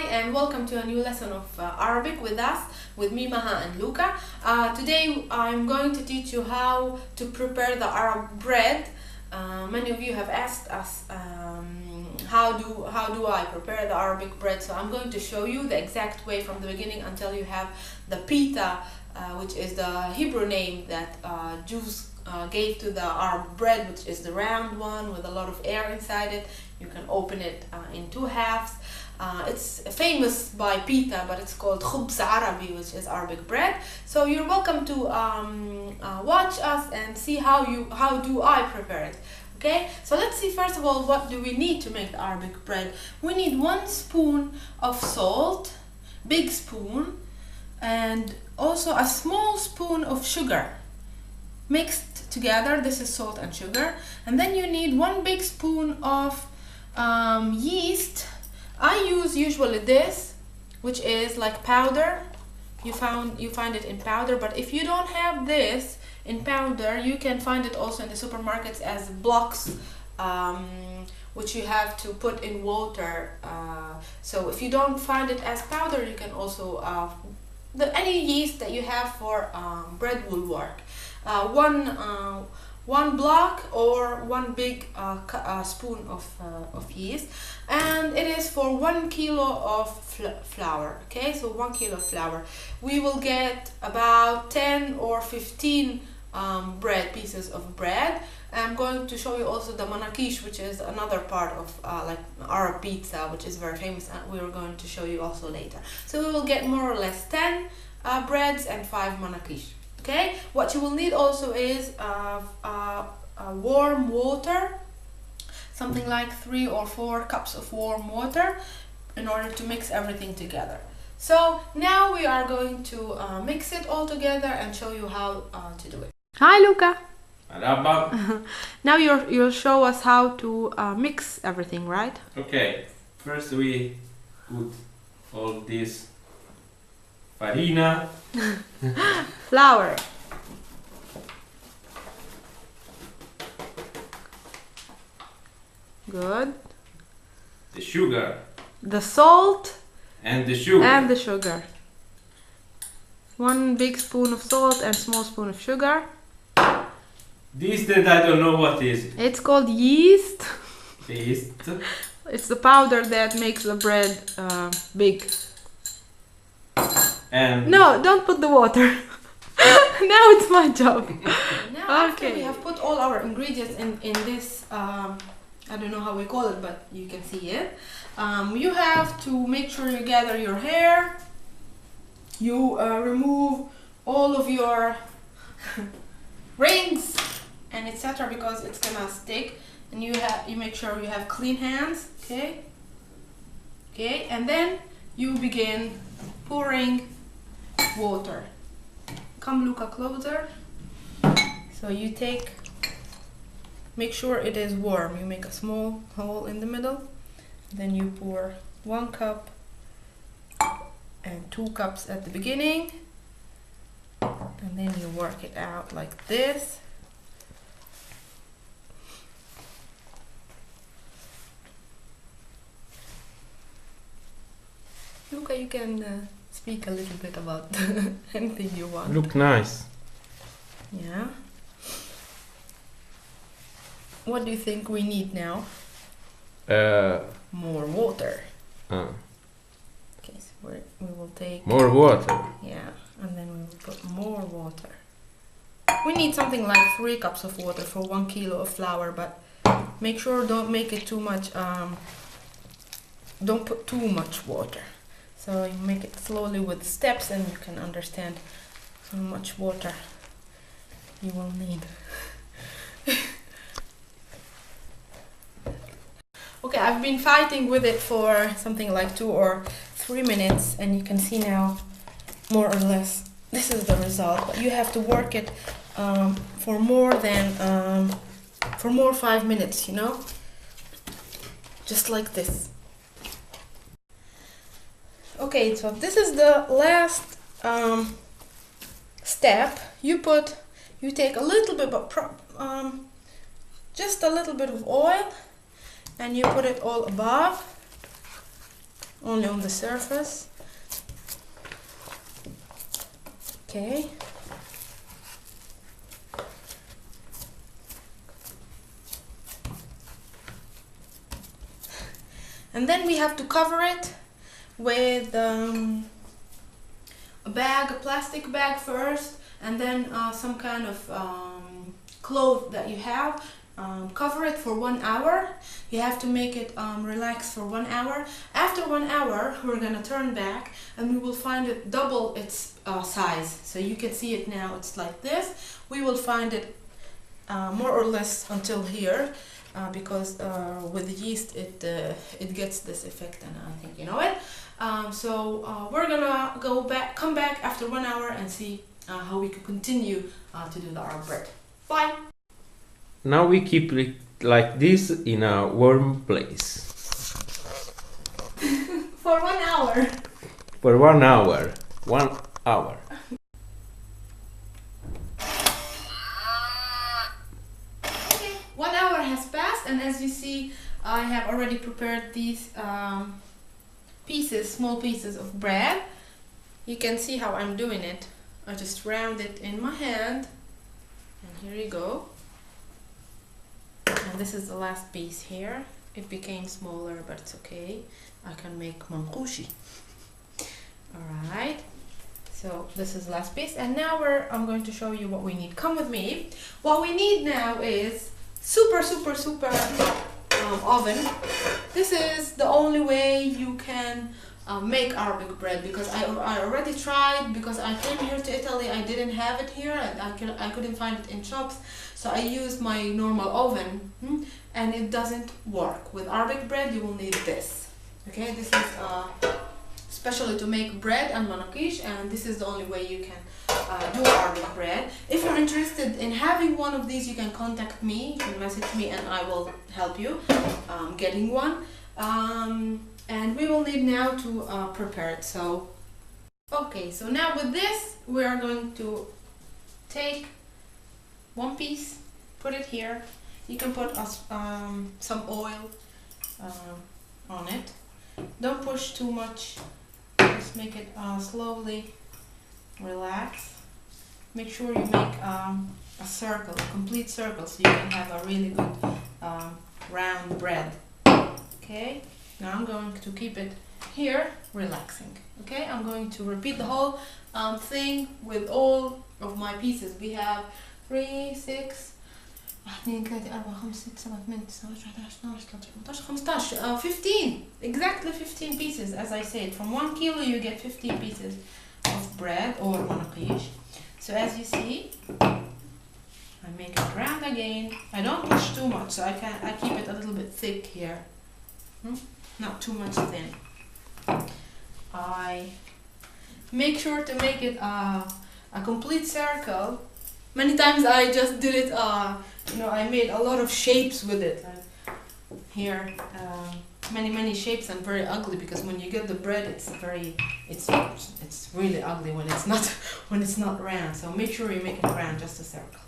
and welcome to a new lesson of Arabic with me, Maha and Luca. Today I'm going to teach you how to prepare the Arab bread. Many of you have asked us how do I prepare the Arabic bread, so I'm going to show you the exact way from the beginning until you have the pita, which is the Hebrew name that Jews gave to the Arab bread, which is the round one with a lot of air inside it. You can open it in two halves. It's famous by pita, but it's called الخبز العربي, which is Arabic bread. So you're welcome to watch us and see how do I prepare it. Okay, so let's see first of all what do we need to make the Arabic bread. We need 1 spoon of salt, big spoon, and also a small spoon of sugar mixed together. This is salt and sugar. And then you need 1 big spoon of yeast. I use usually this, which is like powder. You find it in powder, but if you don't have this in powder, you can find it also in the supermarkets as blocks, which you have to put in water. So if you don't find it as powder, you can also any yeast that you have for bread will work. One block or 1 big spoon of yeast, and it is for 1 kilo of flour. Okay, so 1 kilo of flour. We will get about 10 or 15 pieces of bread. I'm going to show you also the manakish, which is another part of like Arab pizza, which is very famous, and we're going to show you also later. So we will get more or less 10 breads and 5 manakish. Okay, what you will need also is warm water, something like 3 or 4 cups of warm water, in order to mix everything together. So now we are going to mix it all together and show you how to do it. Hi, Luca. Now you'll show us how to mix everything, right? Okay, first we put all this farina, flour, good, the sugar, the salt, and the sugar. 1 big spoon of salt and small spoon of sugar. This that I don't know what is. It's called yeast. Yeast. It's the powder that makes the bread big. And no, don't put the water. Now it's my job. Now Okay, we have put all our ingredients in this, I don't know how we call it, but you can see it. You have to make sure you gather your hair. You remove all of your rings and etc., because it's gonna stick. And you make sure you have clean hands. Okay, and then you begin pouring water. Come, Luca, closer. So you make sure it is warm. You make a small hole in the middle, then you pour 1 cup and 2 cups at the beginning, and then you work it out like this. Luca, you can speak a little bit about anything you want. look nice. Yeah. What do you think we need now? More water. Okay, so we will take More water. Yeah, and then we will put more water. We need something like 3 cups of water for 1 kilo of flour, but make sure don't make it too much. Don't put too much water. So you make it slowly with steps, and you can understand how much water you will need. Okay, I've been fighting with it for something like 2 or 3 minutes, and you can see now more or less this is the result. But you have to work it for more 5 minutes, you know, just like this. Okay, so this is the last step. You take a little bit of just a little bit of oil, and you put it all above only on the surface. Okay. And then we have to cover it with a bag, a plastic bag first, and then some kind of cloth that you have. Cover it for 1 hour. You have to make it relax for 1 hour. After 1 hour, we're gonna turn back and we will find it double its size. So you can see it now, it's like this. We will find it more or less until here. Because with the yeast it gets this effect, and I think you know it. So we're gonna come back after 1 hour and see how we can continue to do the Arabic bread. Bye. Now we keep it like this in a warm place. For 1 hour. For 1 hour. 1 hour. Okay, 1 hour has passed, and as you see, I have already prepared these small pieces of bread. You can see how I'm doing it. I just round it in my hand, and here you go. And this is the last piece here. It became smaller, but it's okay. I can make mankushi. Alright, so this is the last piece, and now I'm going to show you what we need. Come with me. What we need now is super oven. This is the only way you can make Arabic bread, because I already tried. Because I came here to Italy, I didn't have it here. I couldn't find it in shops, so I used my normal oven, and it doesn't work. With Arabic bread, you will need this. Okay, this is especially to make bread and manakish, and this is the only way you can do Arabic bread. If you're interested in having one of these, you can contact me, you can message me, and I will help you getting one. And we will need now to prepare it. So, okay, so now with this, we are going to take one piece, put it here. You can put some oil on it. Don't push too much. Just make it slowly relax. Make sure you make a circle, a complete circle, so you can have a really good round bread. Okay, now I'm going to keep it here, relaxing. Okay, I'm going to repeat the whole thing with all of my pieces. We have 3, 6, 1, 2, 3, 4, 5, 6, 7, 8, 9, 10, 11, 12, 13, 14, 15. Exactly 15 pieces. As I said, from 1 kilo you get 15 pieces of bread or manakish. So as you see, I make it round again. I don't push too much, so I keep it a little bit thick here. Not too much thin. I make sure to make it a complete circle. Many times I just did it, I made a lot of shapes with it. Like here, many shapes, and very ugly, because when you get the bread, it's really ugly when it's not round. So make sure you make it round, just a circle.